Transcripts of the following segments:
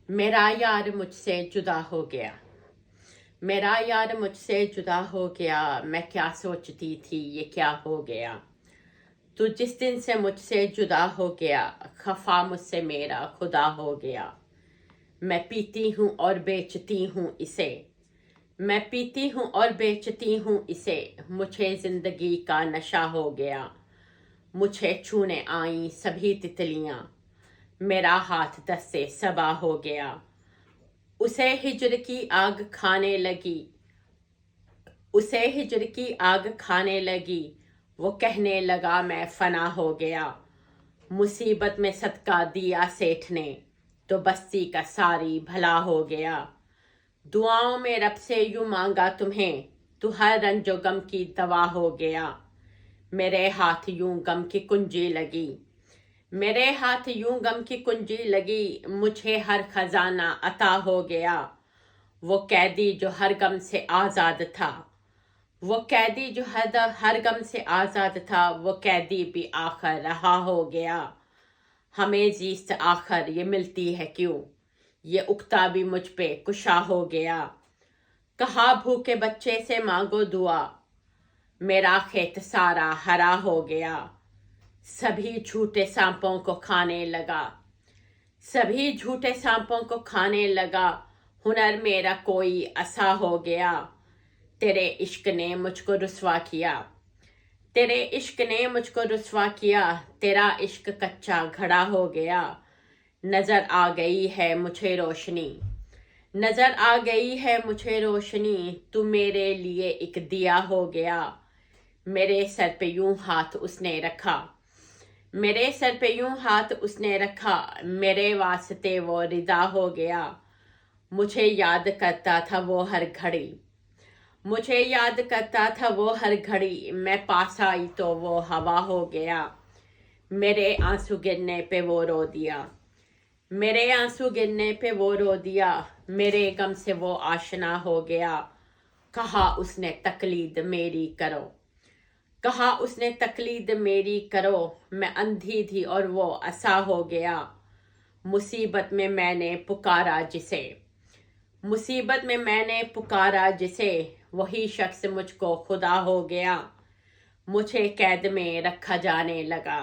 मेरा यार मुझसे जुदा हो गया। मेरा यार मुझसे जुदा हो गया। मैं क्या सोचती थी ये क्या हो गया। तू जिस दिन से मुझसे जुदा हो गया, खफा मुझसे मेरा खुदा हो गया। मैं पीती हूँ और बेचती हूँ इसे। मैं पीती हूँ और बेचती हूँ इसे। मुझे जिंदगी का नशा हो गया। मुझे छूने आई सभी तितलियाँ। मेरा हाथ दस से सबा हो गया। उसे हिजर की आग खाने लगी। उसे हिजर की आग खाने लगी। वो कहने लगा मैं फना हो गया। मुसीबत में सदका दिया सेठ ने, तो बस्ती का सारी भला हो गया। दुआओं में रब से यूं मांगा तुम्हें, तू हर रंजो गम की दवा हो गया। मेरे हाथ यूं गम की कुंजी लगी। मेरे हाथ यूं गम की कुंजी लगी। मुझे हर खजाना अता हो गया। वो कैदी जो हर गम से आजाद था। वो कैदी जो हर गम से आजाद था। वो कैदी भी आखिर रहा हो गया। हमें जीस्त आखिर ये मिलती है क्यों, ये उक्ता भी मुझ पे कुशा हो गया। कहा भूखे बच्चे से मांगो दुआ, मेरा खेत सारा हरा हो गया। सभी झूठे सांपों को खाने लगा। सभी झूठे सांपों को खाने लगा। हुनर मेरा कोई असा हो गया। तेरे इश्क ने मुझको रुसवा किया। तेरे इश्क ने मुझको रुसवा किया। तेरा इश्क कच्चा घड़ा हो गया। नजर आ गई है मुझे रोशनी। नजर आ गई है मुझे रोशनी। तू मेरे लिए एक दिया हो गया। मेरे सर पे यूं हाथ उसने रखा। मेरे सर पे यूं हाथ उसने रखा। मेरे वास्ते वो रिदा हो गया। मुझे याद करता था वो हर घड़ी। मुझे याद करता था वो हर घड़ी। मैं पास आई तो वो हवा हो गया। मेरे आंसू गिरने पे वो रो दिया। मेरे आंसू गिरने पे वो रो दिया। मेरे गम से वो आशना हो गया। कहा उसने तकलीद मेरी करो। कहा उसने तकलीद मेरी करो। मैं अंधी थी और वो असा हो गया। मुसीबत में मैंने पुकारा जिसे। मुसीबत में मैंने पुकारा जिसे। वही शख्स मुझको खुदा हो गया। मुझे कैद में रखा जाने लगा।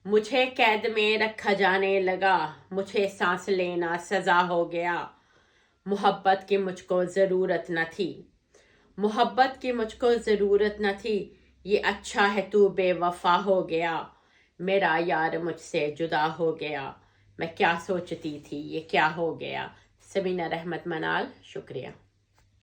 मुझे कैद में रखा जाने लगा। मुझे सांस लेना सजा हो गया। मोहब्बत की मुझको ज़रूरत न थी। मोहब्बत की मुझको ज़रूरत न थी। ये अच्छा है तू बेवफा हो गया। मेरा यार मुझसे जुदा हो गया। मैं क्या सोचती थी ये क्या हो गया। सबीना रहमत मनाल, शुक्रिया।